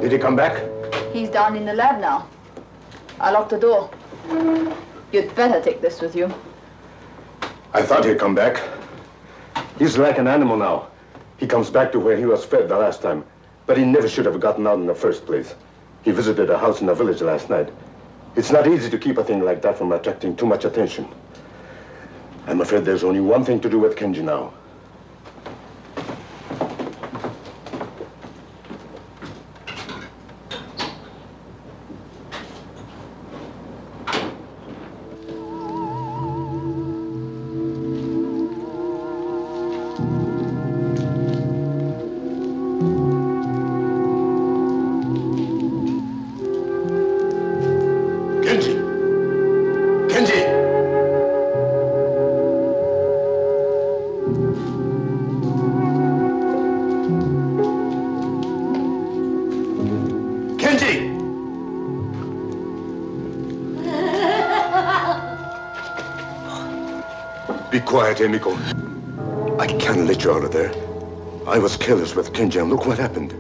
Did he come back? He's down in the lab now. I locked the door. You'd better take this with you. I thought he'd come back. He's like an animal now. He comes back to where he was fed the last time. But he never should have gotten out in the first place. He visited a house in the village last night. It's not easy to keep a thing like that from attracting too much attention. I'm afraid there's only one thing to do with Kenji now. Quiet, Emiko. I can't let you out of there. I was careless with Kenji, and look what happened.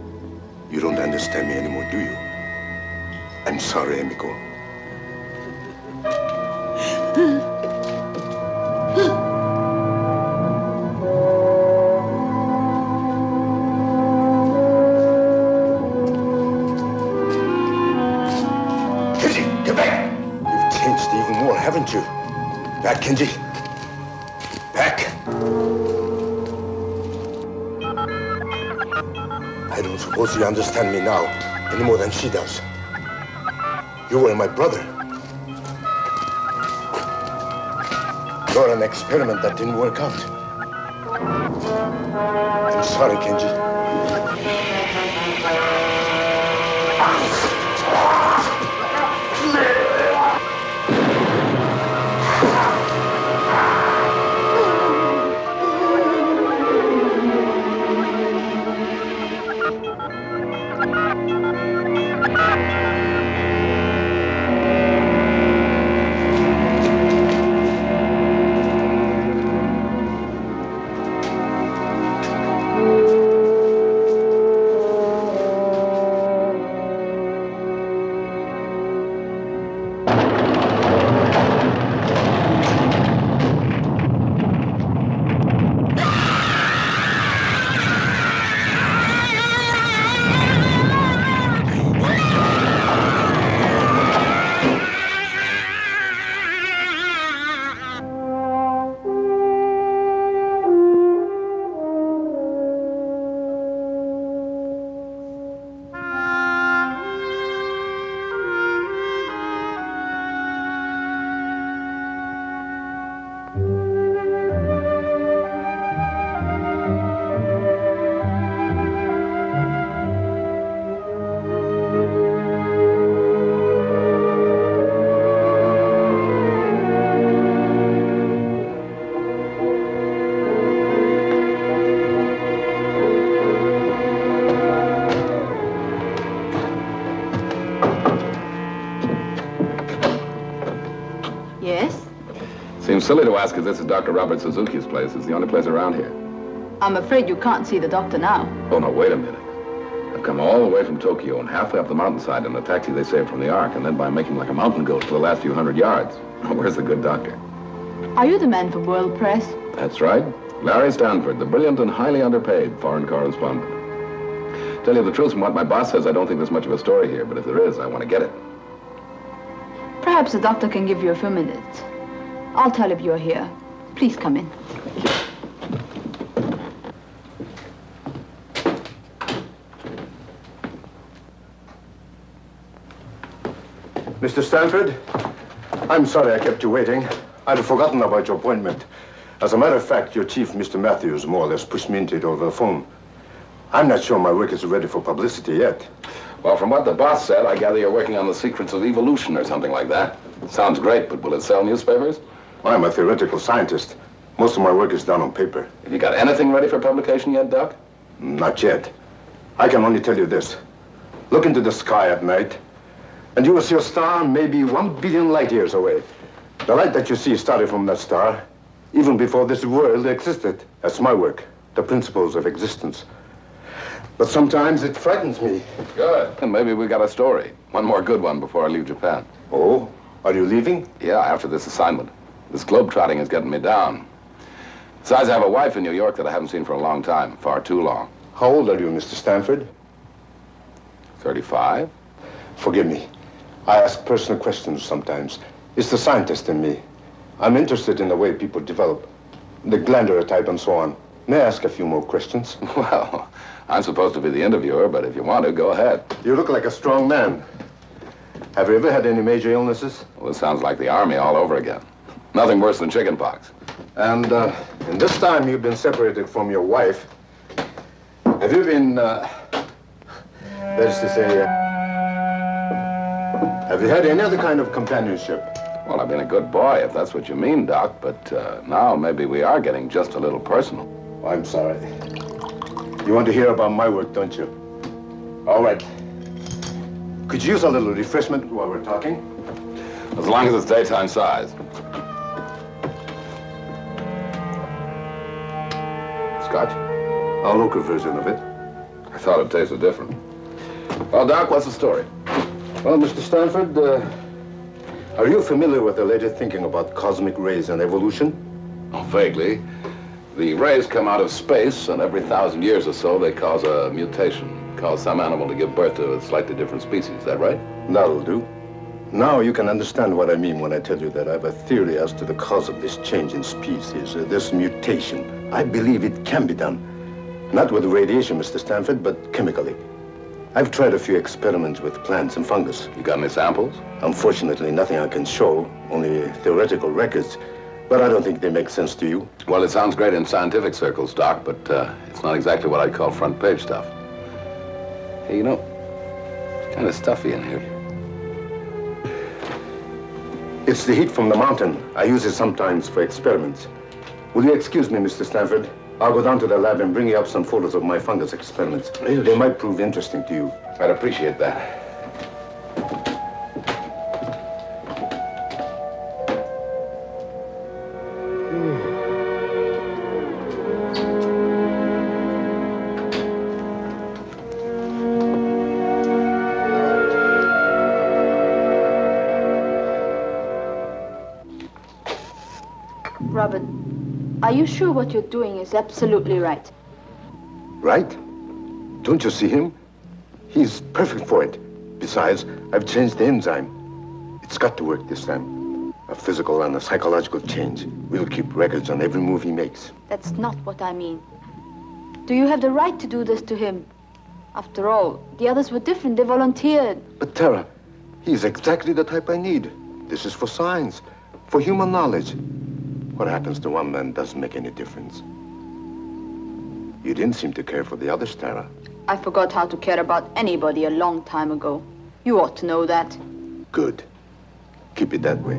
You don't understand me anymore, do you? I'm sorry, Emiko. Kenji, get back! You've changed even more, haven't you? Back, Kenji. I don't suppose you understand me now any more than she does. You were my brother. You're an experiment that didn't work out. I'm sorry, Kenji. Seems silly to ask if this is Dr. Robert Suzuki's place. It's the only place around here. I'm afraid you can't see the doctor now. Oh, no, wait a minute. I've come all the way from Tokyo and halfway up the mountainside in a taxi they saved from the Ark, and then by making like a mountain goat for the last few hundred yards. Where's the good doctor? Are you the man for World Press? That's right. Larry Stanford, the brilliant and highly underpaid foreign correspondent. Tell you the truth, from what my boss says, I don't think there's much of a story here, but if there is, I want to get it. Perhaps the doctor can give you a few minutes. I'll tell if you're here. Please come in. Mr. Stanford, I'm sorry I kept you waiting. I'd forgotten about your appointment. As a matter of fact, your chief, Mr. Matthews, more or less pushed me into it over the phone. I'm not sure my work is ready for publicity yet. Well, from what the boss said, I gather you're working on the secrets of evolution or something like that. Sounds great, but will it sell newspapers? I'm a theoretical scientist. Most of my work is done on paper. Have you got anything ready for publication yet, Doc? Not yet. I can only tell you this. Look into the sky at night, and you will see a star maybe 1 billion light years away. The light that you see started from that star, even before this world existed. That's my work, the principles of existence. But sometimes it frightens me. Good. And maybe we got a story. One more good one before I leave Japan. Oh? Are you leaving? Yeah, after this assignment. This globe-trotting is getting me down. Besides, I have a wife in New York that I haven't seen for a long time. Far too long. How old are you, Mr. Stanford? 35? Forgive me. I ask personal questions sometimes. It's the scientist in me. I'm interested in the way people develop, the glandular type and so on. May I ask a few more questions? Well, I'm supposed to be the interviewer, but if you want to, go ahead. You look like a strong man. Have you ever had any major illnesses? Well, this sounds like the Army all over again. Nothing worse than chickenpox. And in this time you've been separated from your wife, have you been, that is to say, have you had any other kind of companionship? Well, I've been a good boy, if that's what you mean, Doc, but now maybe we are getting just a little personal. I'm sorry. You want to hear about my work, don't you? All right. Could you use a little refreshment while we're talking? As long as it's daytime size. Scotch? A local version of it. I thought it tasted different. Well, Doc, what's the story? Well, Mr. Stanford, are you familiar with the latest thinking about cosmic rays and evolution? Oh, vaguely. The rays come out of space, and every 1,000 years or so, they cause a mutation, cause some animal to give birth to a slightly different species. Is that right? That'll do. Now you can understand what I mean when I tell you that I have a theory as to the cause of this change in species, this mutation. I believe it can be done. Not with radiation, Mr. Stanford, but chemically. I've tried a few experiments with plants and fungus. You got any samples? Unfortunately, nothing I can show, only theoretical records. But I don't think they make sense to you. Well, it sounds great in scientific circles, Doc, but it's not exactly what I'd call front page stuff. Hey, you know, it's kind of stuffy in here. It's the heat from the mountain. I use it sometimes for experiments. Will you excuse me, Mr. Stanford? I'll go down to the lab and bring you up some photos of my fungus experiments. They might prove interesting to you. I'd appreciate that. Robert, are you sure what you're doing is absolutely right? Right? Don't you see him? He's perfect for it. Besides, I've changed the enzyme. It's got to work this time. A physical and a psychological change. We'll keep records on every move he makes. That's not what I mean. Do you have the right to do this to him? After all, the others were different. They volunteered. But Tara, he's exactly the type I need. This is for science, for human knowledge. What happens to one man doesn't make any difference. You didn't seem to care for the others, Tara. I forgot how to care about anybody a long time ago. You ought to know that. Good. Keep it that way.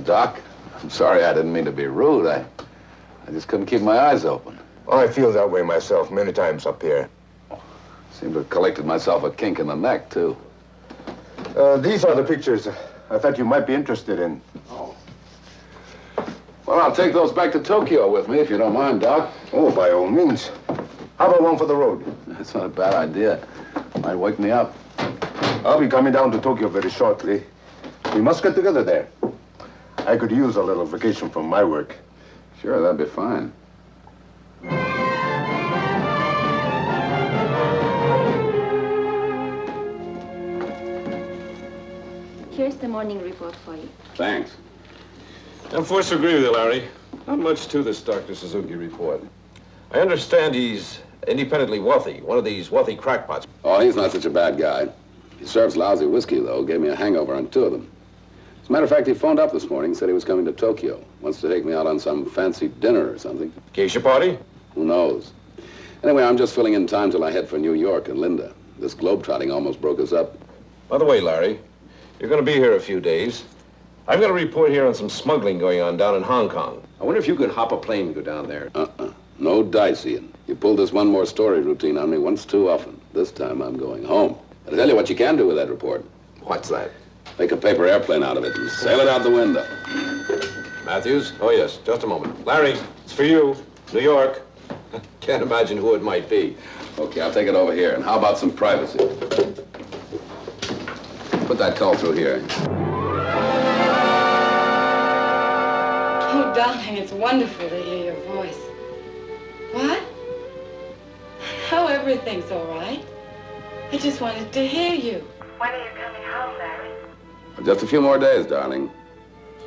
Doc. I'm sorry, I didn't mean to be rude. I just couldn't keep my eyes open. I feel that way myself many times up here. Seemed to have collected myself a kink in the neck, too. These are the pictures I thought you might be interested in. Oh. Well, I'll take those back to Tokyo with me, if you don't mind, Doc. Oh, by all means. How about one for the road? That's not a bad idea. Might wake me up. I'll be coming down to Tokyo very shortly. We must get together there. I could use a little vacation from my work. Sure, that'd be fine. Here's the morning report for you. Thanks. I'm forced to agree with you, Larry. Not much to this Dr. Suzuki report. I understand he's independently wealthy, one of these wealthy crackpots. Oh, he's not such a bad guy. He serves lousy whiskey, though. Gave me a hangover on 2 of them. As a matter of fact, he phoned up this morning and said he was coming to Tokyo. Wants to take me out on some fancy dinner or something. Geisha party? Who knows? Anyway, I'm just filling in time till I head for New York and Linda. This globetrotting almost broke us up. By the way, Larry, you're going to be here a few days. I've got a report here on some smuggling going on down in Hong Kong. I wonder if you could hop a plane and go down there. No dice, Ian. You pulled this one more story routine on me once too often. This time I'm going home. I'll tell you what you can do with that report. What's that? Make a paper airplane out of it and sail it out the window. Matthews? Oh, yes. Just a moment. Larry, it's for you. New York. Can't imagine who it might be. Okay, I'll take it over here. And how about some privacy? Put that call through here. Oh, darling, it's wonderful to hear your voice. What? Oh, everything's all right. I just wanted to hear you. When are you coming home, Larry? Just a few more days, darling.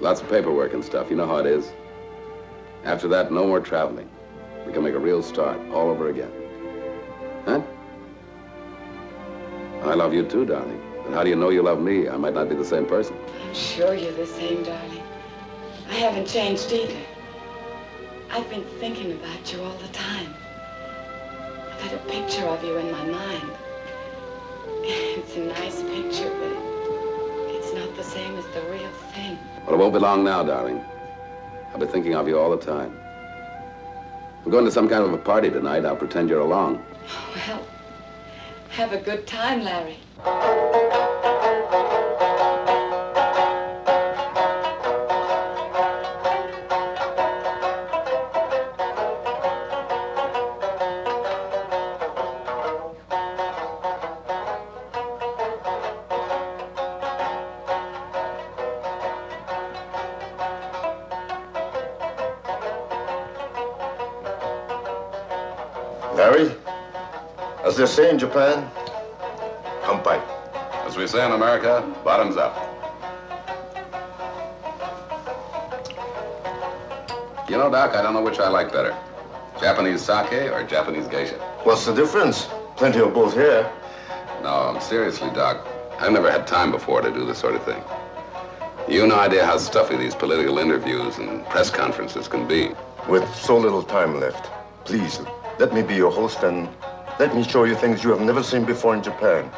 Lots of paperwork and stuff. You know how it is. After that, no more traveling. We can make a real start all over again. Huh? I love you too, darling. But how do you know you love me? I might not be the same person. I'm sure you're the same, darling. I haven't changed either. I've been thinking about you all the time. I've had a picture of you in my mind. It's a nice picture, but it's not the same as the real thing. Well, it won't be long now, darling. I'll be thinking of you all the time. We're going to some kind of a party tonight. I'll pretend you're along. Well, have a good time, Larry. Larry, as they say in Japan, kampai. As we say in America, bottoms up. You know, Doc, I don't know which I like better. Japanese sake or Japanese geisha? What's the difference? Plenty of both here. No, seriously, Doc. I've never had time before to do this sort of thing. You have no idea how stuffy these political interviews and press conferences can be. With so little time left, please, let me be your host and let me show you things you have never seen before in Japan.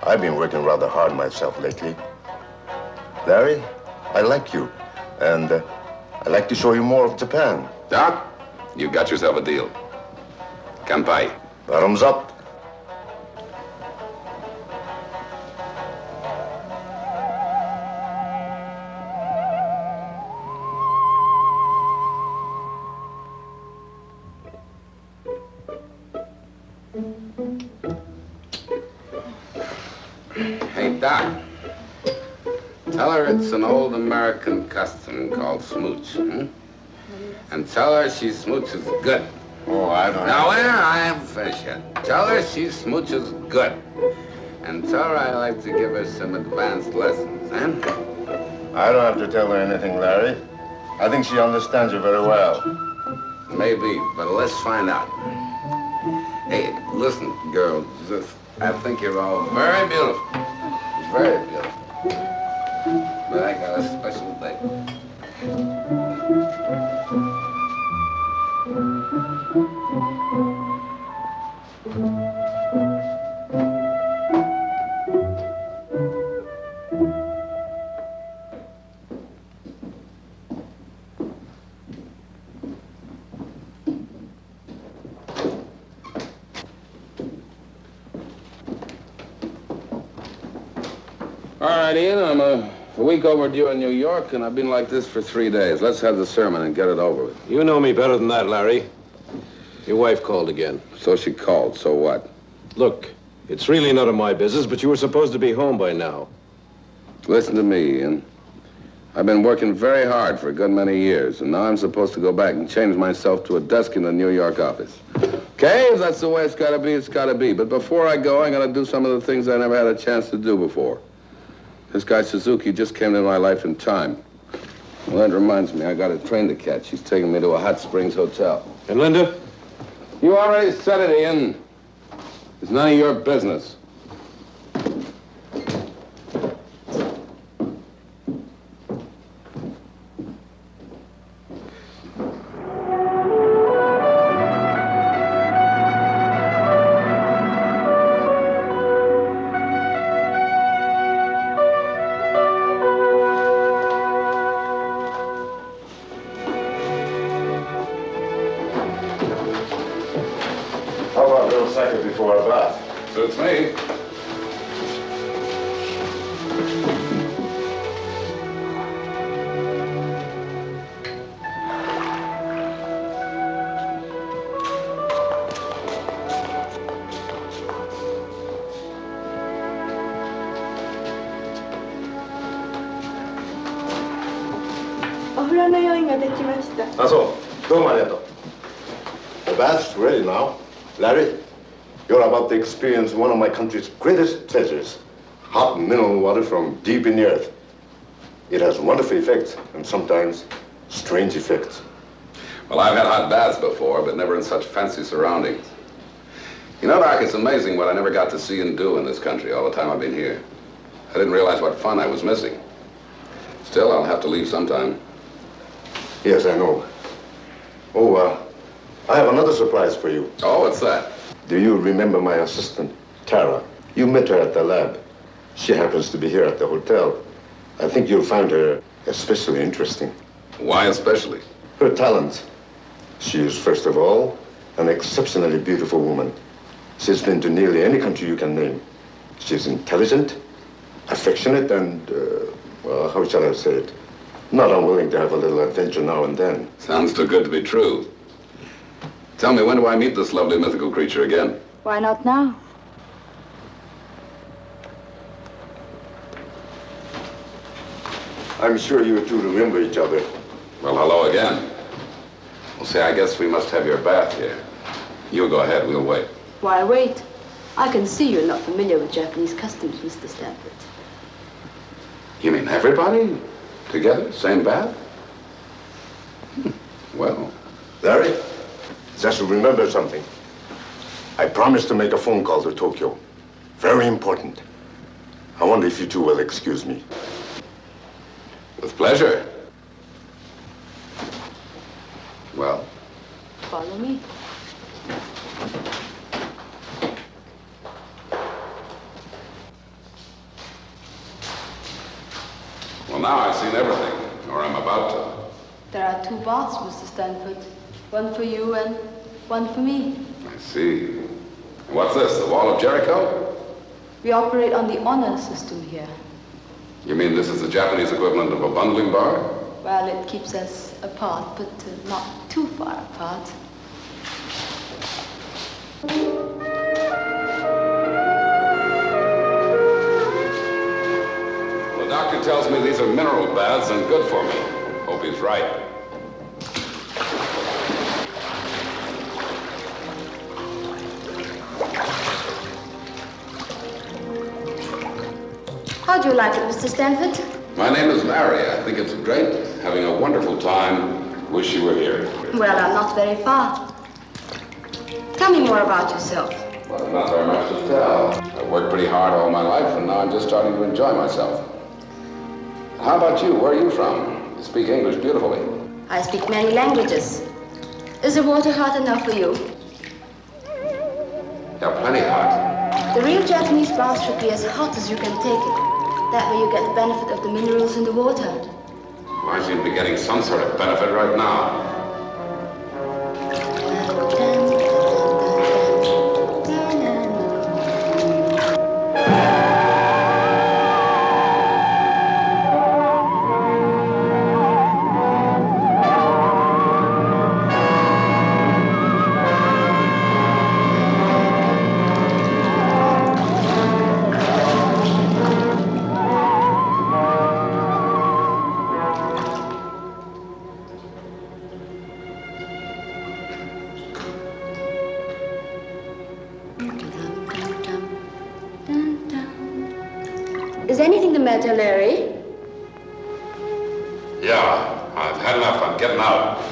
I've been working rather hard myself lately. Larry, I like you, and I'd like to show you more of Japan. Doc, you got yourself a deal. Kanpai. Bottoms up. Hey, Doc. Tell her it's an old American custom called smooch, And tell her she smooches good. Oh, I don't Now, wait, I haven't finished yet. Tell her she smooches good. And tell her I like to give her some advanced lessons, I don't have to tell her anything, Larry. I think she understands you very well. Maybe, but let's find out. Hey, listen, girl, I think you're all very beautiful. Very beautiful. But I got a special thing. All right, Ian, I'm a week overdue in New York, and I've been like this for 3 days. Let's have the sermon and get it over with. You know me better than that, Larry. Your wife called again. So she called, so what? Look, it's really none of my business, but you were supposed to be home by now. Listen to me, Ian. I've been working very hard for a good many years, and now I'm supposed to go back and change myself to a desk in the New York office. Okay, if that's the way it's gotta be, it's gotta be. But before I go, I gotta do some of the things I never had a chance to do before. This guy Suzuki just came into my life in time. Well, that reminds me, I got a train to catch. He's taking me to a Hot Springs hotel. And Linda? You already said it, Ian. It's none of your business. Before a bath. Suits me. The bath's ready now. Larry, you're about to experience one of my country's greatest treasures. Hot mineral water from deep in the earth. It has wonderful effects and sometimes strange effects. Well, I've had hot baths before, but never in such fancy surroundings. You know, Doc, it's amazing what I never got to see and do in this country all the time I've been here. I didn't realize what fun I was missing. Still, I'll have to leave sometime. Yes, I know. Oh, I have another surprise for you. Oh, what's that? Do you remember my assistant, Tara? You met her at the lab. She happens to be here at the hotel. I think you'll find her especially interesting. Why especially? Her talents. She is, first of all, an exceptionally beautiful woman. She's been to nearly any country you can name. She's intelligent, affectionate, and, well, how shall I say it? Not unwilling to have a little adventure now and then. Sounds too good to be true. Tell me, when do I meet this lovely mythical creature again? Why not now? I'm sure you two remember each other. Well, hello again. Well, see, I guess we must have your bath here. You go ahead, we'll wait. Why wait? I can see you're not familiar with Japanese customs, Mr. Stanford. You mean everybody? Together? Same bath? Well. Larry, just remember something. I promised to make a phone call to Tokyo. Very important. I wonder if you two will excuse me. With pleasure. Well? Follow me. Well, now I've seen everything, or I'm about to. There are 2 baths, Mr. Stanford. One for you and one for me. I see. What's this, the Wall of Jericho? We operate on the honor system here. You mean this is the Japanese equivalent of a bungling bar? Well, it keeps us apart, but not too far apart. The doctor tells me these are mineral baths and good for me. Hope he's right. How do you like it, Mr. Stanford? My name is Larry. I think it's great. Having a wonderful time. Wish you were here. Well, I'm not very far. Tell me more about yourself. Well, there's not very much to tell. I've worked pretty hard all my life, and now I'm just starting to enjoy myself. How about you? Where are you from? You speak English beautifully. I speak many languages. Is the water hot enough for you? Yeah, plenty hot. The real Japanese bath should be as hot as you can take it. That way you get the benefit of the minerals in the water. Well, I seem to be getting some sort of benefit right now. Is anything the matter, Larry? Yeah, I've had enough. I'm getting out.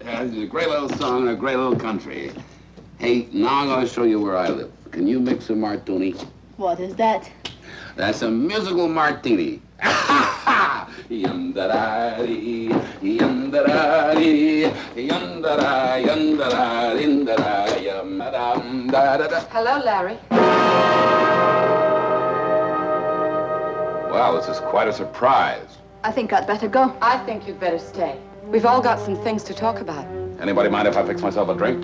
It's a great little song and a great little country. Hey, now I'm going to show you where I live. Can you mix a martini? What is that? That's a musical martini. Yum-da-da-dee, yum-da-da-dee, yum-da-da, yum-da-da, yum-da-da, yum-da-da-da-da. Hello, Larry. Well, this is quite a surprise. I think I'd better go. I think you'd better stay. We've all got some things to talk about. Anybody mind if I fix myself a drink?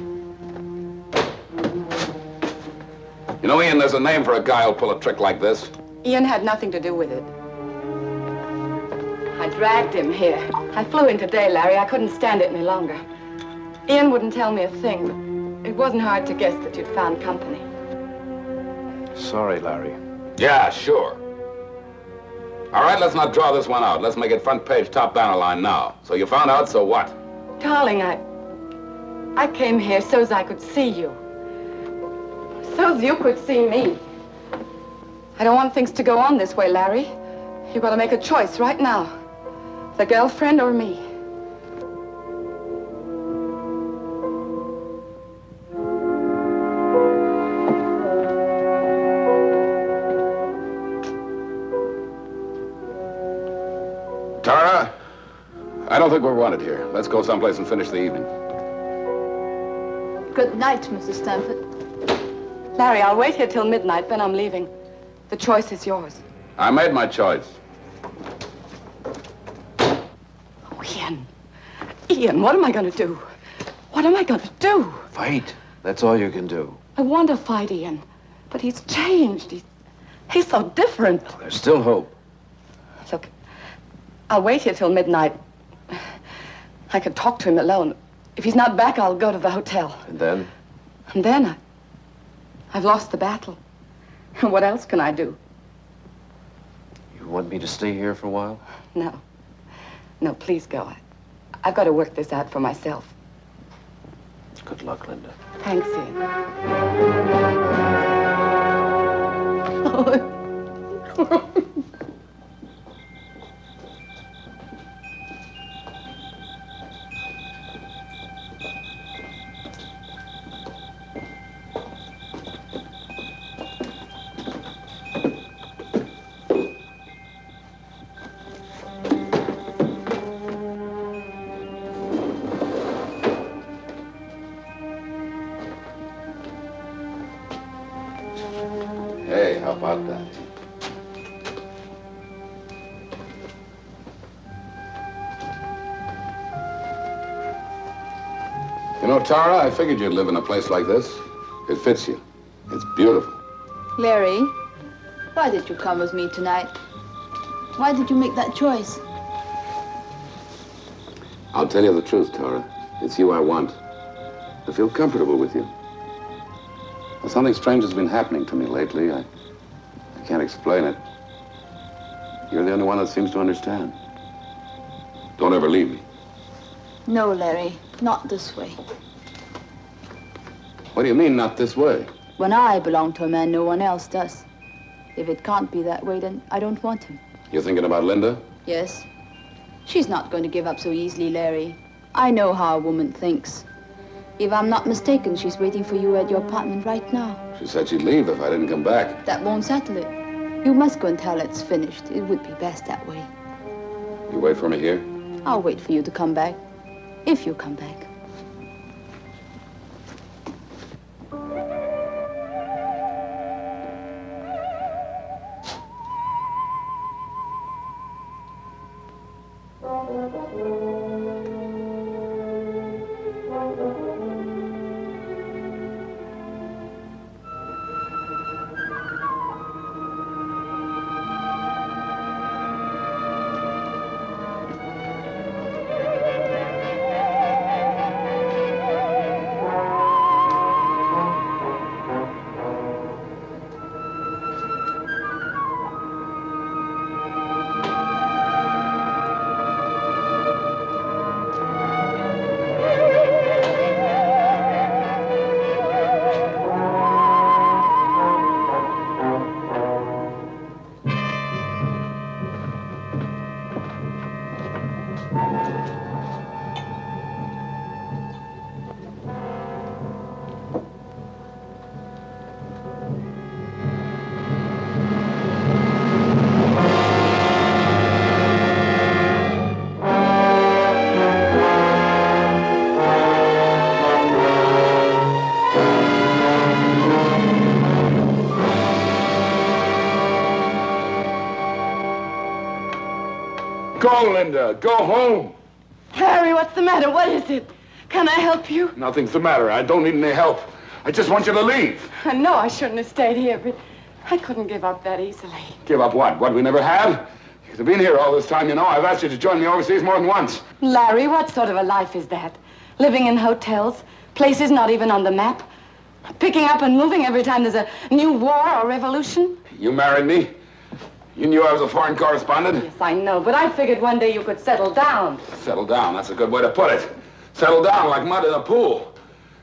You know, Ian, there's a name for a guy who'll pull a trick like this. Ian had nothing to do with it. I dragged him here. I flew in today, Larry. I couldn't stand it any longer. Ian wouldn't tell me a thing, but it wasn't hard to guess that you'd found company. Sorry, Larry. Yeah, sure. All right, let's not draw this one out. Let's make it front page, top banner line now. So you found out, so what? Darling, I came here so as I could see you. So as you could see me. I don't want things to go on this way, Larry. You've got to make a choice right now. The girlfriend or me. Tara, I don't think we're wanted here. Let's go someplace and finish the evening. Good night, Mrs. Stanford. Larry, I'll wait here till midnight, then I'm leaving. The choice is yours. I made my choice. Oh, Ian. Ian, what am I going to do? What am I going to do? Fight. That's all you can do. I want to fight Ian, but he's changed. He's so different. There's still hope. Look, I'll wait here till midnight. I can talk to him alone. If he's not back, I'll go to the hotel. And then? And then I've lost the battle. What else can I do? You want me to stay here for a while? No. No, please go. I've got to work this out for myself. Good luck, Linda. Thanks, Ian. Hey, how about that? You know, Tara, I figured you'd live in a place like this. It fits you. It's beautiful. Larry, why did you come with me tonight? Why did you make that choice? I'll tell you the truth, Tara. It's you I want. I feel comfortable with you. Well, something strange has been happening to me lately. I can't explain it. You're the only one that seems to understand. Don't ever leave me. No, Larry. Not this way. What do you mean, not this way? When I belong to a man, no one else does. If it can't be that way, then I don't want him. You're thinking about Linda? Yes. She's not going to give up so easily, Larry. I know how a woman thinks. If I'm not mistaken, she's waiting for you at your apartment right now. She said she'd leave if I didn't come back. That won't settle it. You must go and tell her it's finished. It would be best that way. You wait for me here? I'll wait for you to come back. If you come back. Go, Linda. Go home. Harry, what's the matter? What is it? Can I help you? Nothing's the matter. I don't need any help. I just want you to leave. I know I shouldn't have stayed here, but I couldn't give up that easily. Give up what? What we never had? You've been here all this time, you know. I've asked you to join me overseas more than once. Larry, what sort of a life is that? Living in hotels, places not even on the map, picking up and moving every time there's a new war or revolution? You married me. You knew I was a foreign correspondent? Yes, I know, but I figured one day you could settle down. Settle down, that's a good way to put it. Settle down like mud in a pool.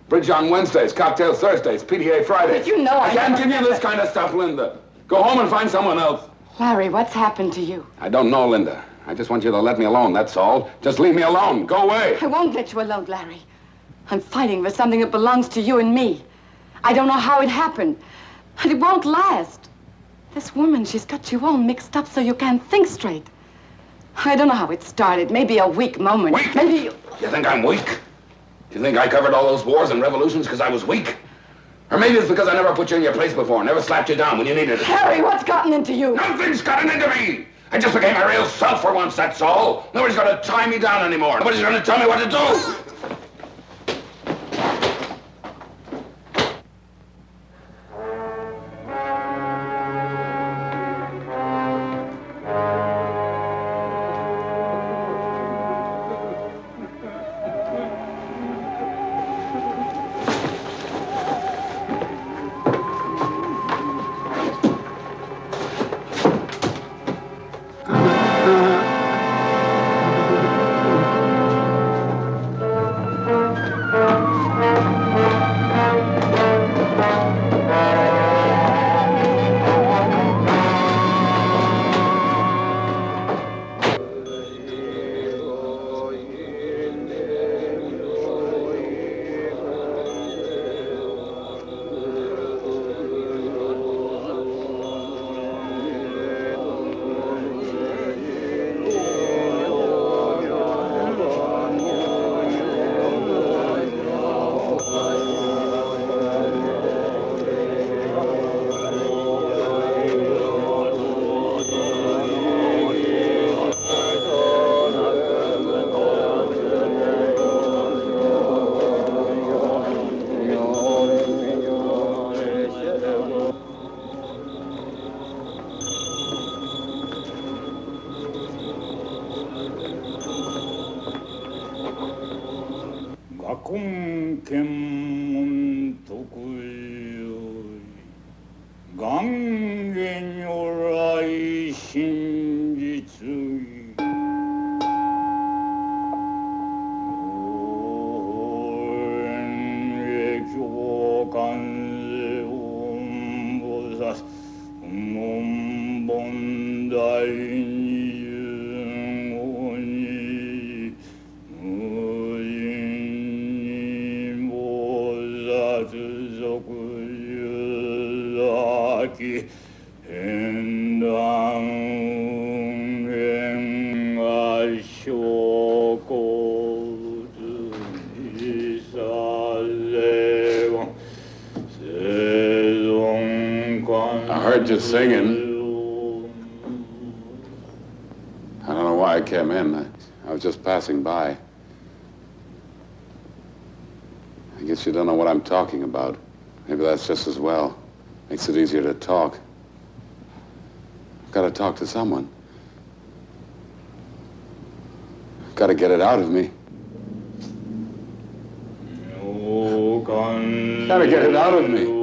Bridge on Wednesdays, cocktails Thursdays, PTA Fridays. But you know I can't give you this kind of stuff, Linda. Go home and find someone else. Larry, what's happened to you? I don't know, Linda. I just want you to let me alone, that's all. Just leave me alone. Go away. I won't let you alone, Larry. I'm fighting for something that belongs to you and me. I don't know how it happened, but it won't last. This woman, she's got you all mixed up so you can't think straight. I don't know how it started. Maybe a weak moment. Weak? Maybe You think I'm weak? You think I covered all those wars and revolutions because I was weak? Or maybe it's because I never put you in your place before, never slapped you down when you needed it. Harry, what's gotten into you? Nothing's gotten into me! I just became my real self for once, that's all. Nobody's gonna tie me down anymore. Nobody's gonna tell me what to do. Just singing. I don't know why I came in. I was just passing by. I guess you don't know what I'm talking about. Maybe that's just as well. Makes it easier to talk. I've got to talk to someone. I've got to get it out of me. Got to get it out of me.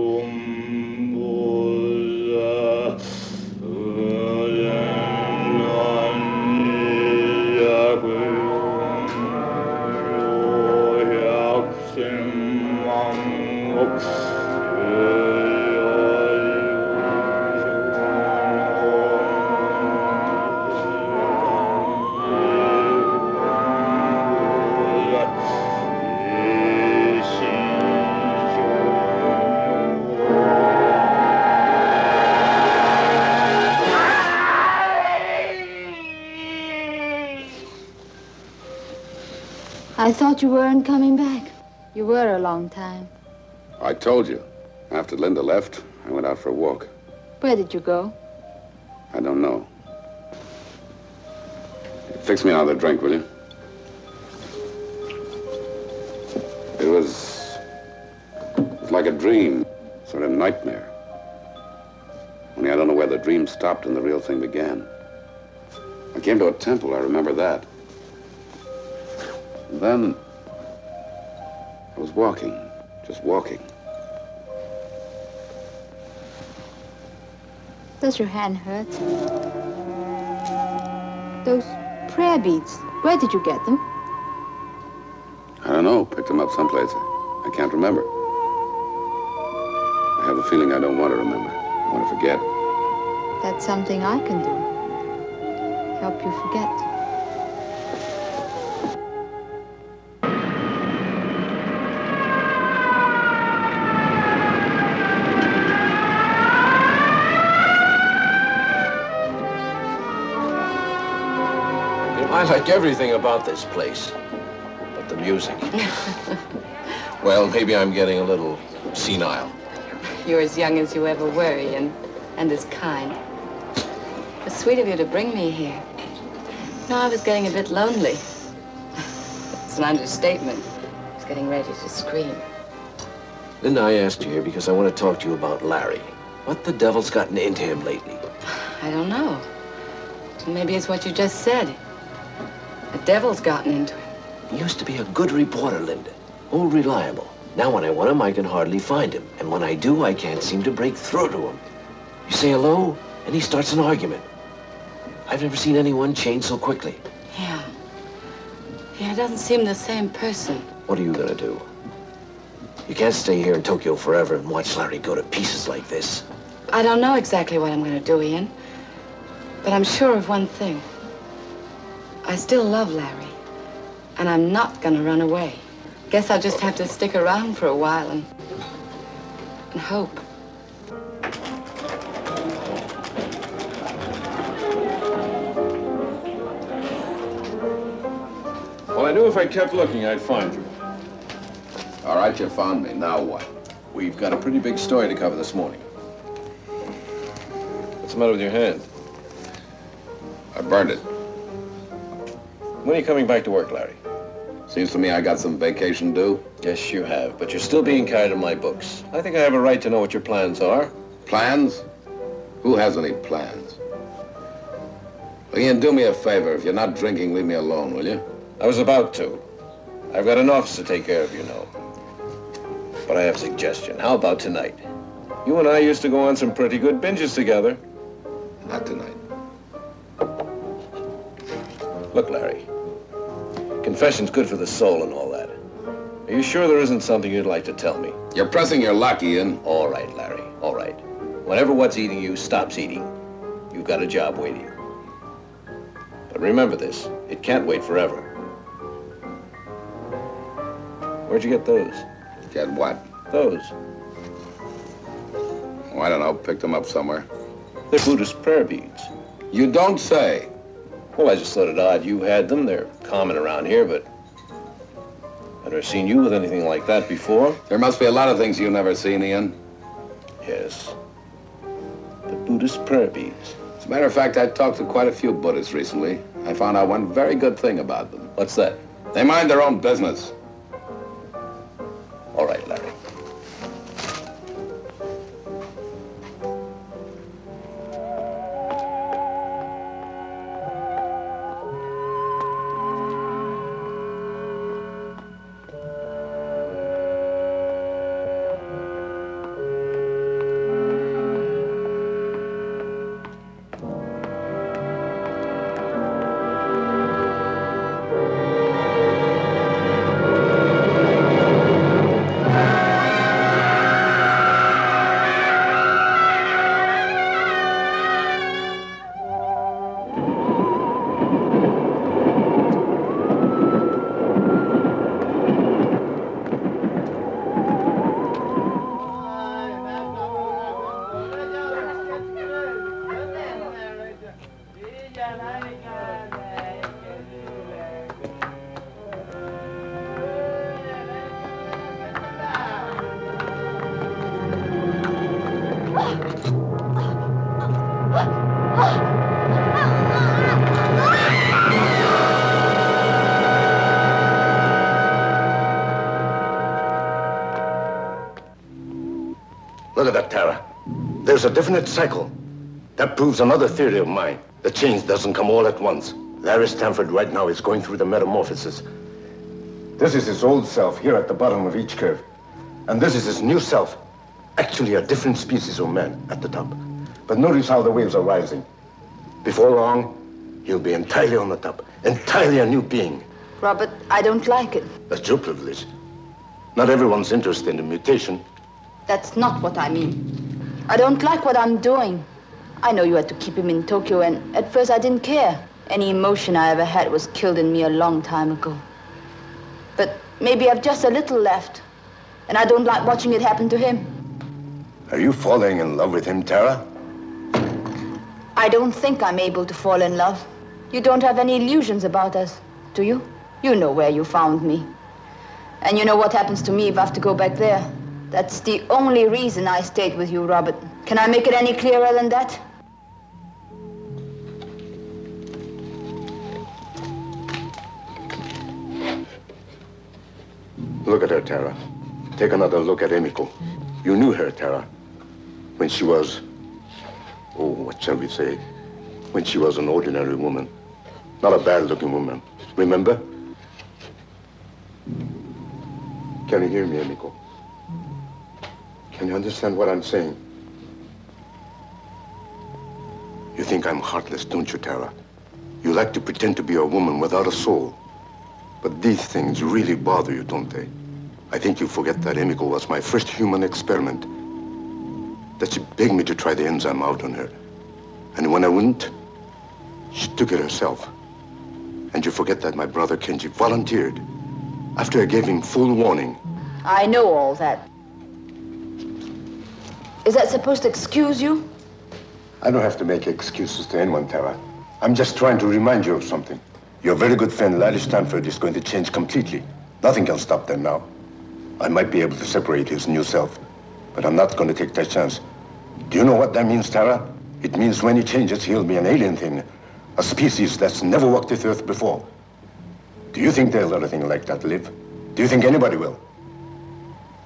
I thought you weren't coming back. You were a long time. I told you. After Linda left, I went out for a walk. Where did you go? I don't know. Fix me another drink, will you? It was like a dream, sort of nightmare. Only I don't know where the dream stopped and the real thing began. I came to a temple, I remember that. And then I was walking, just walking. Does your hand hurt? Those prayer beads, where did you get them? I don't know, picked them up someplace. I can't remember. I have a feeling I don't want to remember. I want to forget. That's something I can do. Help you forget. I like everything about this place, but the music. Well, maybe I'm getting a little senile. You're as young as you ever were, Ian, and as kind. It's sweet of you to bring me here. No, I was getting a bit lonely. It's an understatement. I was getting ready to scream. Linda, I asked you here because I want to talk to you about Larry. What the devil's gotten into him lately? I don't know. Maybe it's what you just said. The devil's gotten into him. He used to be a good reporter, Linda. Oh, reliable. Now when I want him, I can hardly find him. And when I do, I can't seem to break through to him. You say hello, and he starts an argument. I've never seen anyone change so quickly. Yeah. Yeah, it doesn't seem the same person. What are you gonna do? You can't stay here in Tokyo forever and watch Larry go to pieces like this. I don't know exactly what I'm gonna do, Ian. But I'm sure of one thing. I still love Larry, and I'm not gonna run away. Guess I'll just have to stick around for a while and hope. Well, I knew if I kept looking, I'd find you. All right, you found me. Now what? We've got a pretty big story to cover this morning. What's the matter with your hand? I burned it. When are you coming back to work, Larry? Seems to me I got some vacation due. Yes, you have, but you're still being kind in my books. I think I have a right to know what your plans are. Plans? Who has any plans? Well, Ian, do me a favor. If you're not drinking, leave me alone, will you? I was about to. I've got an office to take care of, you know. But I have a suggestion. How about tonight? You and I used to go on some pretty good binges together. Not tonight. Look, Larry. Confession's good for the soul and all that. Are you sure there isn't something you'd like to tell me? You're pressing your luck, Ian. All right, Larry, all right. Whenever what's eating you stops eating, you've got a job waiting. But remember this, it can't wait forever. Where'd you get those? Get what? Those. Oh, I don't know. Picked them up somewhere. They're Buddhist prayer beads. You don't say. Well, I just thought it odd you had them. They're common around here, but I've never seen you with anything like that before. There must be a lot of things you've never seen, Ian. Yes. The Buddhist prayer beads. As a matter of fact, I talked to quite a few Buddhists recently. I found out one very good thing about them. What's that? They mind their own business. All right, Larry. Look at that, Tara. There's a definite cycle. That proves another theory of mine. The change doesn't come all at once. Larry Stanford right now is going through the metamorphosis. This is his old self here at the bottom of each curve. And this is his new self, actually a different species of man at the top. But notice how the waves are rising. Before long, he'll be entirely on the top, entirely a new being. Robert, I don't like it. That's your privilege. Not everyone's interested in mutation. That's not what I mean. I don't like what I'm doing. I know you had to keep him in Tokyo, and at first I didn't care. Any emotion I ever had was killed in me a long time ago. But maybe I've just a little left, and I don't like watching it happen to him. Are you falling in love with him, Tara? I don't think I'm able to fall in love. You don't have any illusions about us, do you? You know where you found me. And you know what happens to me if I have to go back there. That's the only reason I stayed with you, Robert. Can I make it any clearer than that? Look at her, Tara. Take another look at Emiko. You knew her, Tara, when she was, oh, what shall we say? When she was an ordinary woman. Not a bad-looking woman. Remember? Can you hear me, Emiko? Can you understand what I'm saying? You think I'm heartless, don't you, Tara? You like to pretend to be a woman without a soul. But these things really bother you, don't they? I think you forget that Emiko was my first human experiment. That she begged me to try the enzyme out on her. And when I wouldn't, she took it herself. And you forget that my brother Kenji volunteered after I gave him full warning. I know all that. Is that supposed to excuse you? I don't have to make excuses to anyone, Tara. I'm just trying to remind you of something. Your very good friend, Larry Stanford, is going to change completely. Nothing can stop that now. I might be able to separate his new self, but I'm not going to take that chance. Do you know what that means, Tara? It means when he changes, he'll be an alien thing, a species that's never walked this earth before. Do you think they'll let a thing like that live? Do you think anybody will?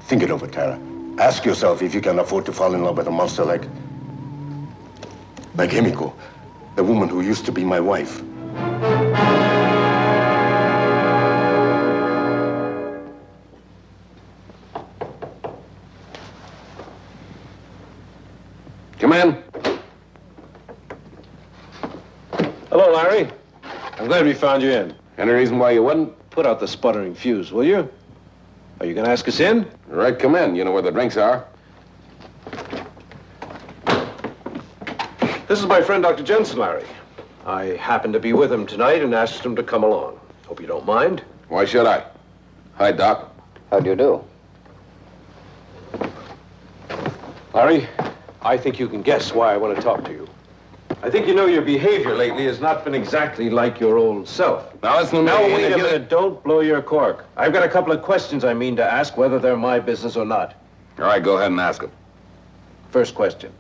Think it over, Tara. Ask yourself if you can afford to fall in love with a monster like Emiko, the woman who used to be my wife. Come in. Hello, Larry. I'm glad we found you in. Any reason why you wouldn't? Put out the sputtering fuse, will you? Are you going to ask us in? All right, come in. You know where the drinks are. This is my friend, Dr. Jensen, Larry. I happened to be with him tonight and asked him to come along. Hope you don't mind. Why should I? Hi, Doc. How do you do? Larry, I think you can guess why I want to talk to you. I think you know your behavior lately has not been exactly like your old self. Now listen to me. Now, wait a minute. Don't blow your cork. I've got a couple of questions I mean to ask, whether they're my business or not. All right, go ahead and ask him. First question.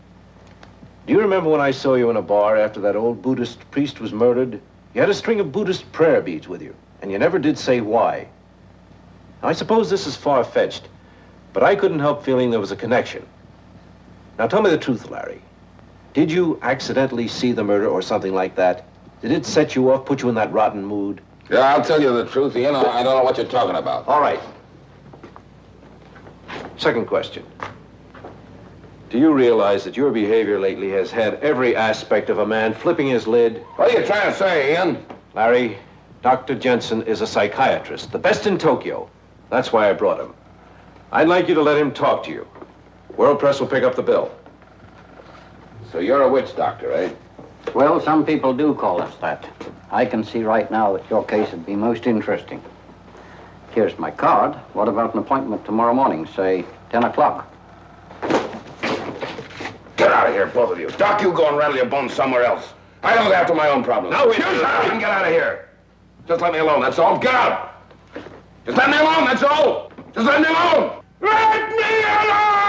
Do you remember when I saw you in a bar after that old Buddhist priest was murdered? You had a string of Buddhist prayer beads with you, and you never did say why. Now, I suppose this is far-fetched, but I couldn't help feeling there was a connection. Now, tell me the truth, Larry. Did you accidentally see the murder or something like that? Did it set you off, put you in that rotten mood? Yeah, I'll tell you the truth. You know, I don't know what you're talking about. All right. Second question. Do you realize that your behavior lately has had every aspect of a man flipping his lid? What are you trying to say, Ian? Larry, Dr. Jensen is a psychiatrist, the best in Tokyo. That's why I brought him. I'd like you to let him talk to you. World Press will pick up the bill. So you're a witch doctor, eh? Well, some people do call us that. I can see right now that your case would be most interesting. Here's my card. What about an appointment tomorrow morning, say 10 o'clock? Get out of here, both of you. Doc, you go and rattle your bones somewhere else. I don't look after my own problems. No, you can get out of here. Just let me alone, that's all. Get out. Just let me alone, that's all. Just let me alone. Let me alone!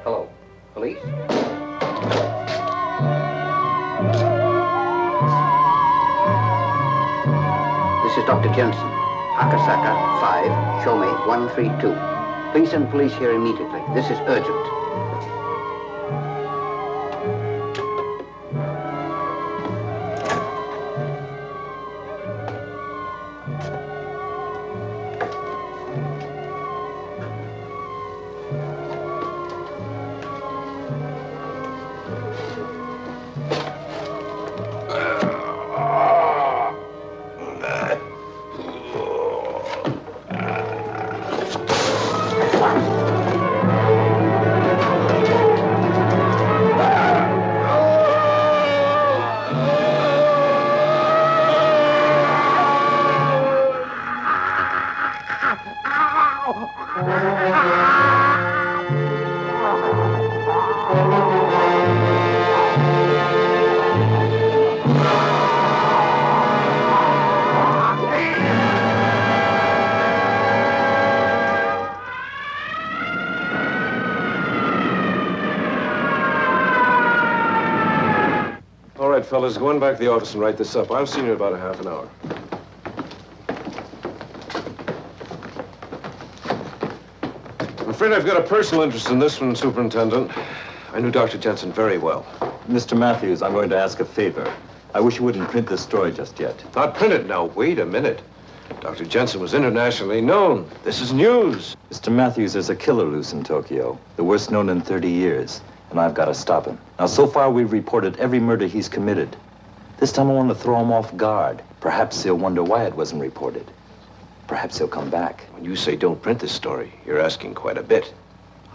Hello, police? This is Dr. Jensen. Akasaka 5, show me 132. Please send police here immediately. This is urgent. All right, fellas, go on back to the office and write this up. I'll see you in about a half an hour. I'm afraid I've got a personal interest in this one, Superintendent. I knew Dr. Jensen very well. Mr. Matthews, I'm going to ask a favor. I wish you wouldn't print this story just yet. Not print it now. Wait a minute. Dr. Jensen was internationally known. This is news. Mr. Matthews, there's a killer loose in Tokyo, the worst known in 30 years, and I've got to stop him. Now, so far, we've reported every murder he's committed. This time, I want to throw him off guard. Perhaps he'll wonder why it wasn't reported. Perhaps he'll come back. When you say don't print this story, you're asking quite a bit.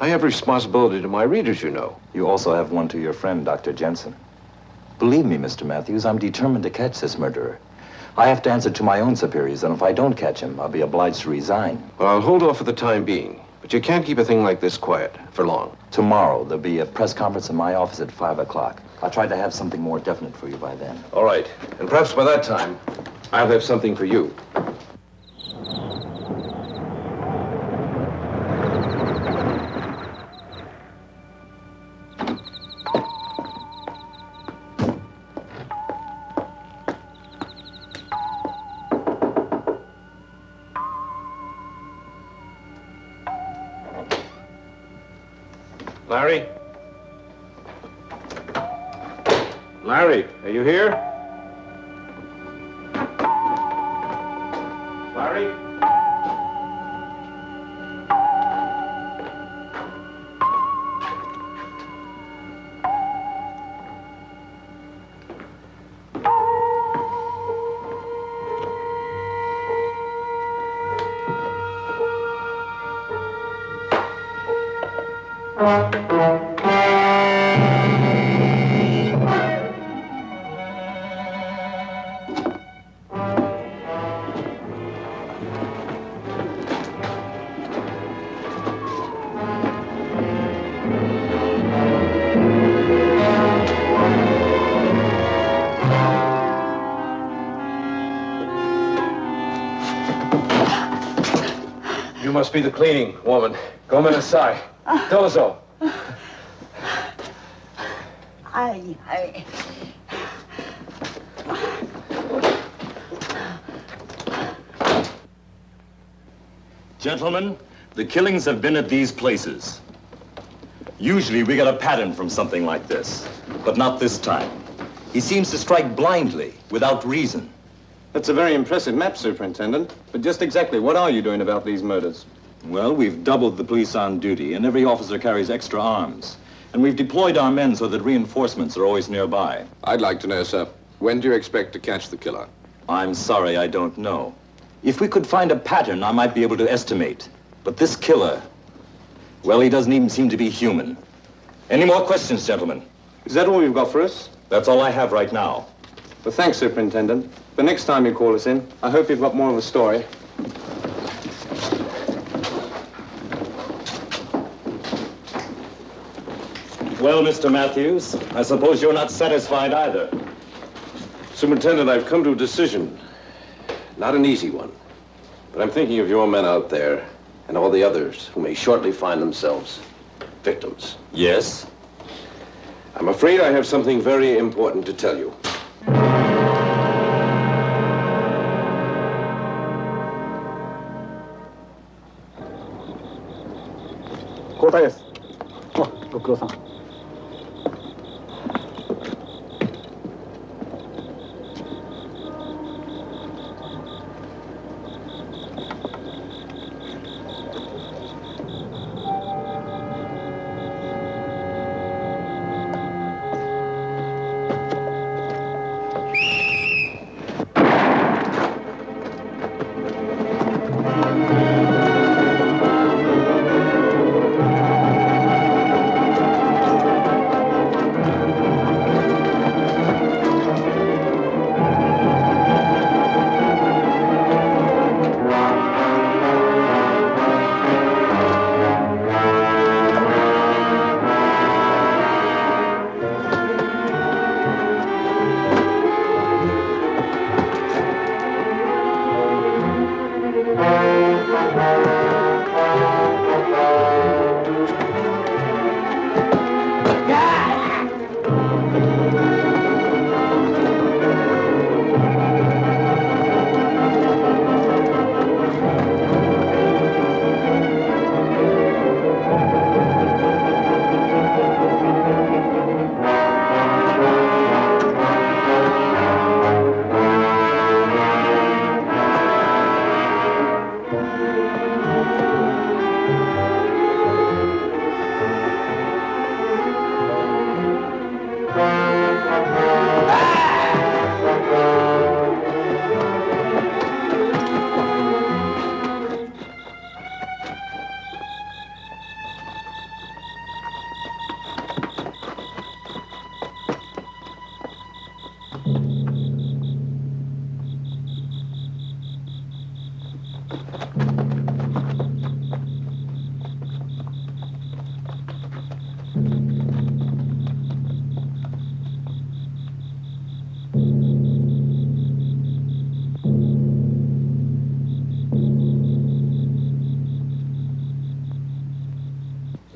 I have responsibility to my readers, you know. You also have one to your friend, Dr. Jensen. Believe me, Mr. Matthews, I'm determined to catch this murderer. I have to answer to my own superiors, and if I don't catch him, I'll be obliged to resign. Well, I'll hold off for the time being, but you can't keep a thing like this quiet for long. Tomorrow, there'll be a press conference in my office at 5 o'clock. I'll try to have something more definite for you by then. All right, and perhaps by that time, I'll have something for you. Larry? Larry, are you here? Larry? You must be the cleaning woman. Come inside. Dozo. I. Gentlemen, the killings have been at these places. Usually we get a pattern from something like this, but not this time. He seems to strike blindly, without reason. That's a very impressive map, Superintendent. But just exactly what are you doing about these murders? Well, we've doubled the police on duty, and every officer carries extra arms. And we've deployed our men so that reinforcements are always nearby. I'd like to know, sir, when do you expect to catch the killer? I'm sorry, I don't know. If we could find a pattern, I might be able to estimate. But this killer, well, he doesn't even seem to be human. Any more questions, gentlemen? Is that all you've got for us? That's all I have right now. Well, thanks, Superintendent. The next time you call us in, I hope you've got more of a story. Well, Mr. Matthews, I suppose you're not satisfied either. Superintendent, I've come to a decision. Not an easy one. But I'm thinking of your men out there and all the others who may shortly find themselves victims. Yes? I'm afraid I have something very important to tell you.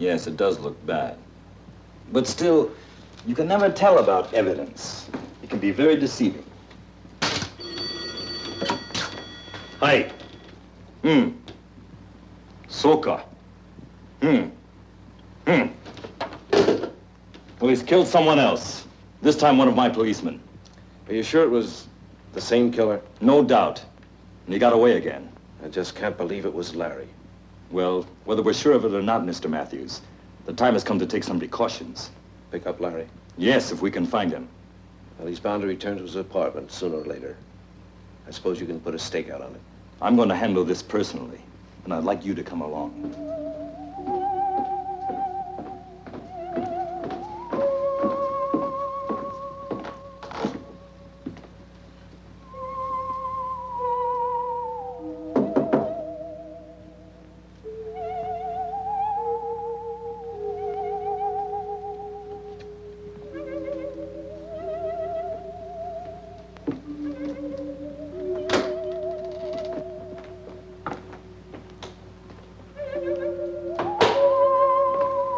Yes, it does look bad. But still, you can never tell about evidence. It can be very deceiving. Hi. Soka. Well, he's killed someone else. This time one of my policemen. Are you sure it was the same killer? No doubt. And he got away again. I just can't believe it was Larry. Well, whether we're sure of it or not, Mr. Matthews, the time has come to take some precautions. Pick up Larry? Yes, if we can find him. Well, he's bound to return to his apartment sooner or later. I suppose you can put a stakeout on it. I'm going to handle this personally, and I'd like you to come along.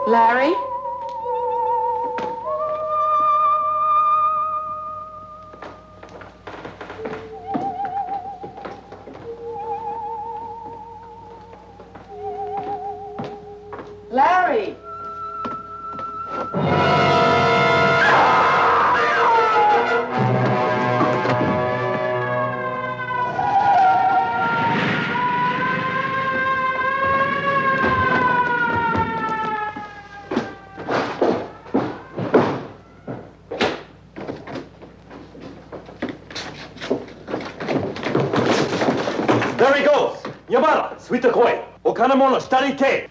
Larry? Larry! There he goes! Yamada, suite koi. Okanamono, shitari ike.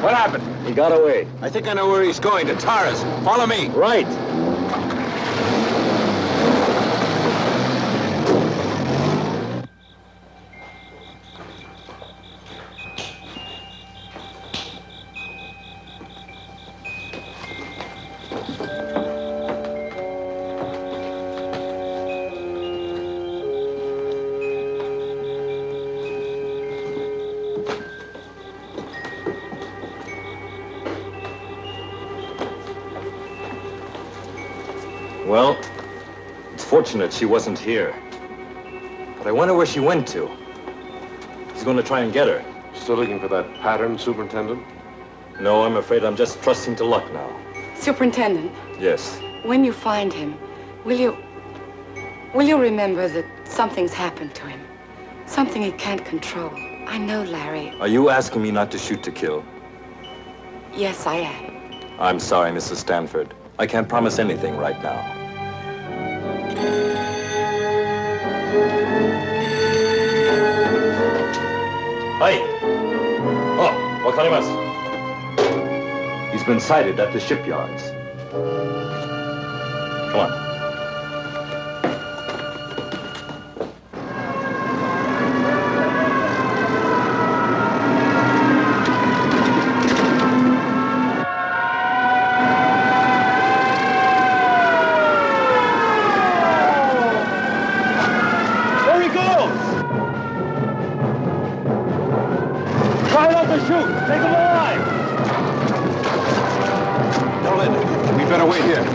What happened? He got away. I think I know where he's going, to Tara's. Follow me. Right. Well, it's fortunate she wasn't here. But I wonder where she went to. He's going to try and get her. Still looking for that pattern, Superintendent? No, I'm afraid I'm just trusting to luck now. Superintendent, Yes. when you find him, will you remember that something's happened to him? Something he can't control. I know, Larry. Are you asking me not to shoot to kill? Yes, I am. I'm sorry, Mrs. Stanford. I can't promise anything right now. Hi. Oh, wakarimasu. He's been sighted at the shipyards. Come on. There he goes! Try not to shoot! Take him alive! We better wait here.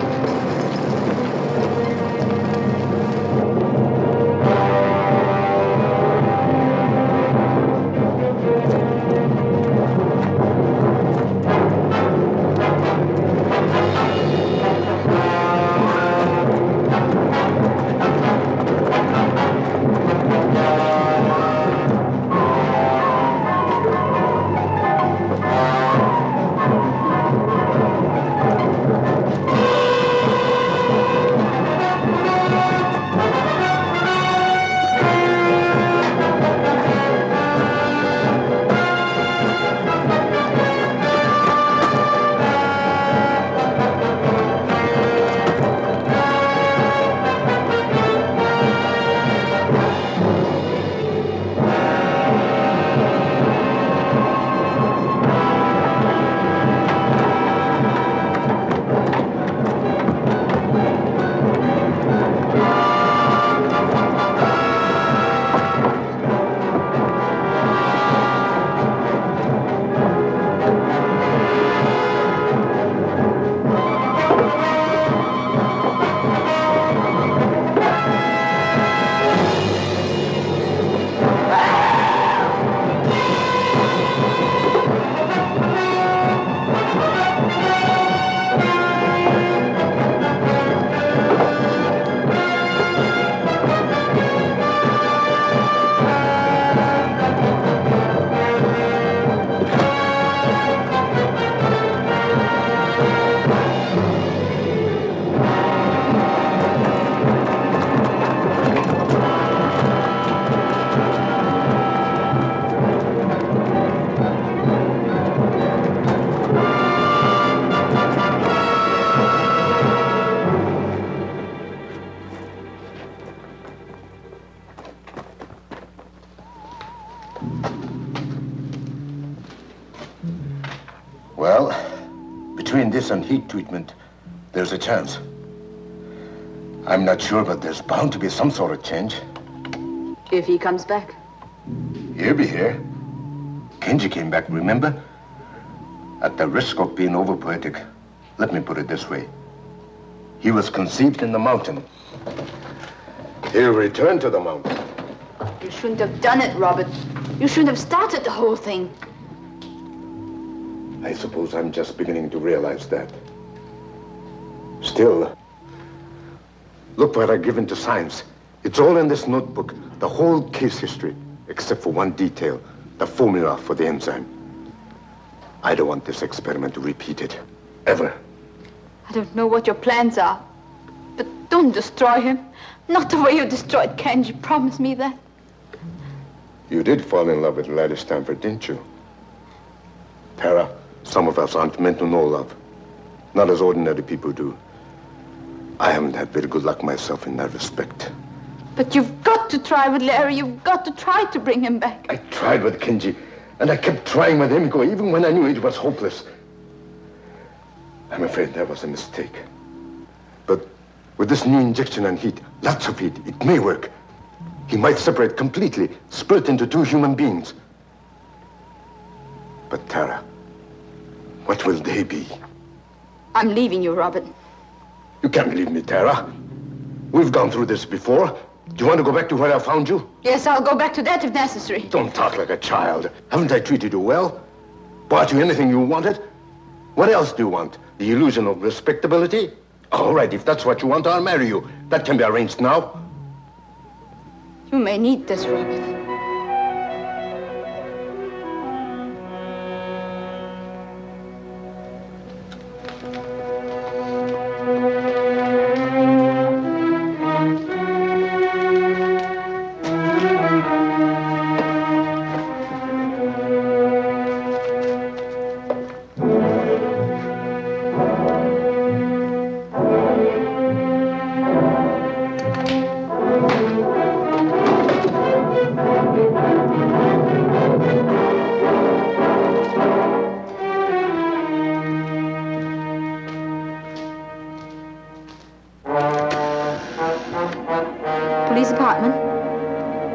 Well, between this and heat treatment, there's a chance. I'm not sure, but there's bound to be some sort of change. If he comes back. He'll be here. Kenji came back, remember? At the risk of being over-poetic, let me put it this way. He was conceived in the mountain. He'll return to the mountain. You shouldn't have done it, Robert. You shouldn't have started the whole thing. I suppose I'm just beginning to realize that. Still, look what I've given to science. It's all in this notebook, the whole case history, except for one detail, the formula for the enzyme. I don't want this experiment to repeat it, ever. I don't know what your plans are, but don't destroy him. Not the way you destroyed Kenji. Promise me that. You did fall in love with Larry Stanford, didn't you? Tara, some of us aren't meant to know love. Not as ordinary people do. I haven't had very good luck myself in that respect. But you've got to try with Larry. You've got to try to bring him back. I tried with Kenji, and I kept trying with Emiko, even when I knew it was hopeless. I'm afraid that was a mistake. But with this new injection and heat, lots of heat, it may work. He might separate completely, split into two human beings. But Tara, what will they be? I'm leaving you, Robert. You can't leave me, Tara. We've gone through this before. Do you want to go back to where I found you? Yes, I'll go back to that if necessary. Don't talk like a child. Haven't I treated you well? Bought you anything you wanted? What else do you want? The illusion of respectability? All right, if that's what you want, I'll marry you. That can be arranged now. You may need this, Robert.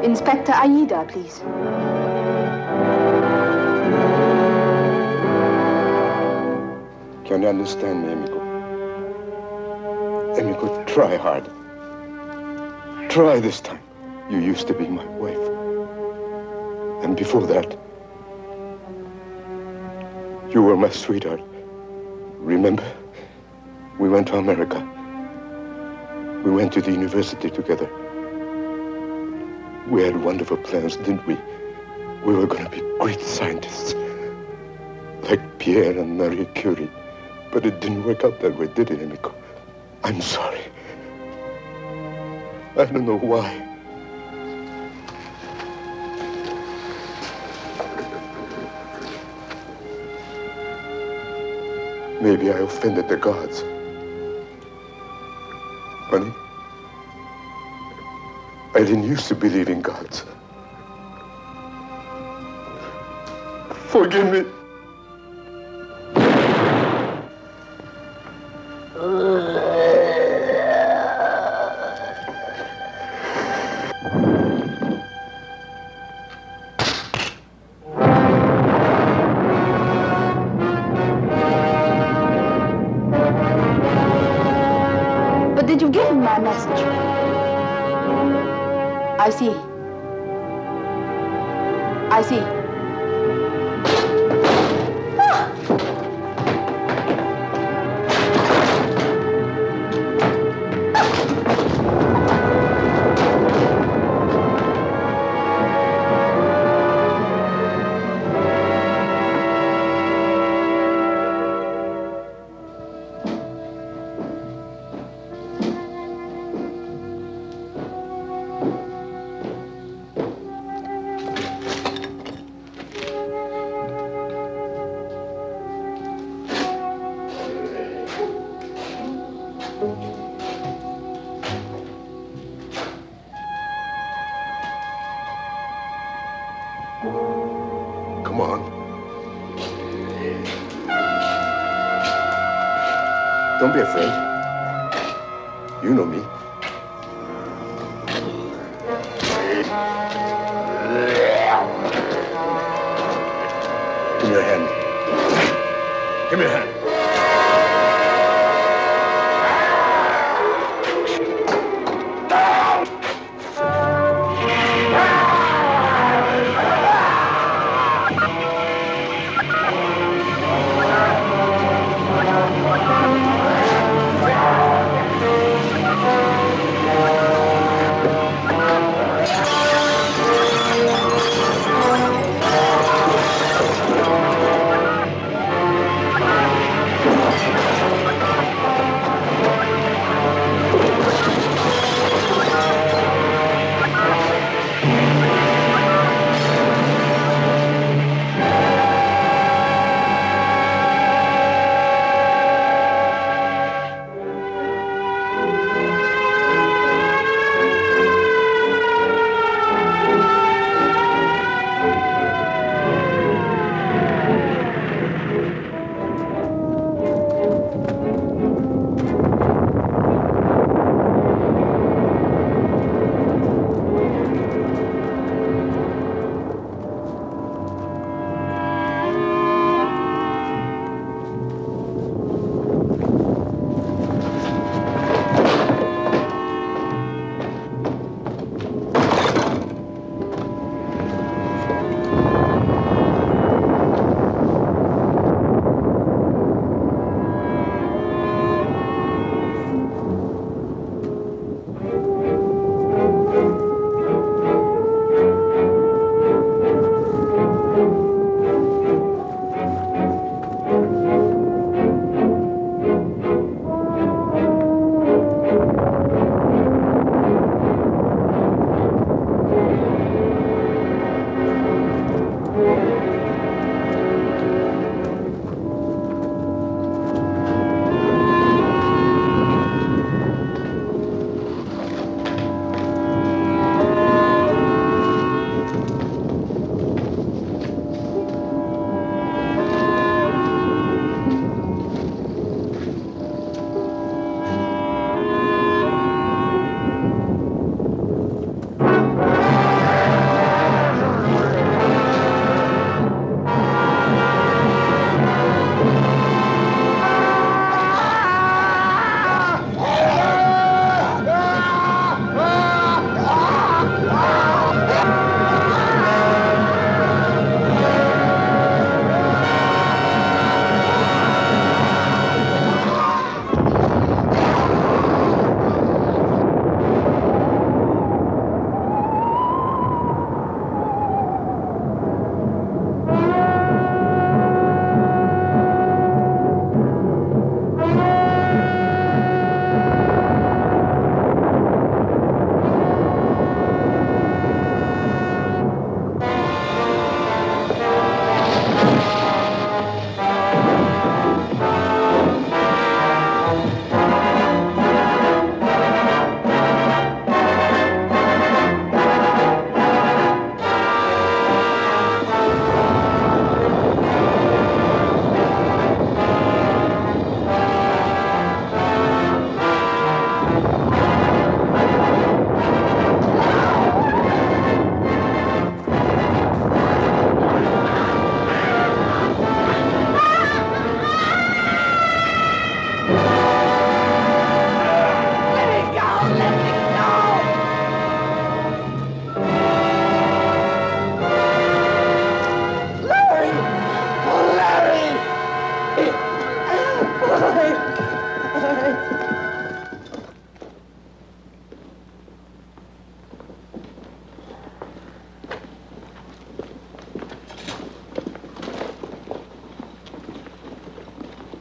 Inspector Aida, please. Can you understand me, Emiko? Emiko, try hard. Try this time. You used to be my wife. And before that, you were my sweetheart. Remember? We went to America. We went to the university together. We had wonderful plans, didn't we? We were going to be great scientists, like Pierre and Marie Curie. But it didn't work out that way, did it, Emiko? I'm sorry. I don't know why. Maybe I offended the gods. Honey? I didn't used to believe in gods. Forgive me. But did you give him my message? I see. I see. Come on. Don't be afraid. You know me. Give me your hand. Give me your hand.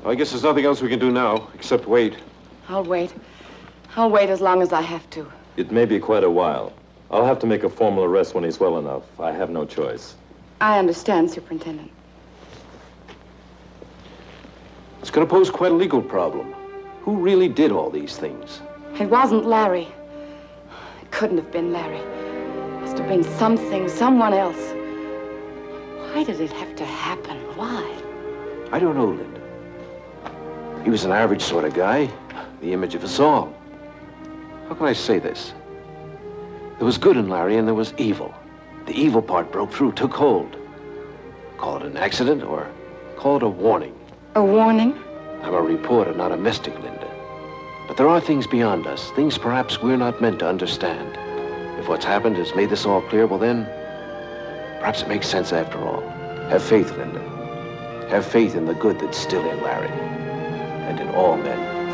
Well, I guess there's nothing else we can do now, except wait. I'll wait. I'll wait as long as I have to. It may be quite a while. I'll have to make a formal arrest when he's well enough. I have no choice. I understand, Superintendent. It's going to pose quite a legal problem. Who really did all these things? It wasn't Larry. It couldn't have been Larry. It must have been something, someone else. Why did it have to happen? Why? I don't know, Linda. He was an average sort of guy, the image of us all. How can I say this? There was good in Larry and there was evil. The evil part broke through, took hold. Call it an accident or call it a warning. A warning? I'm a reporter, not a mystic, Linda. But there are things beyond us, things perhaps we're not meant to understand. If what's happened has made this all clear, well then, perhaps it makes sense after all. Have faith, Linda. Have faith in the good that's still in Larry and in all men.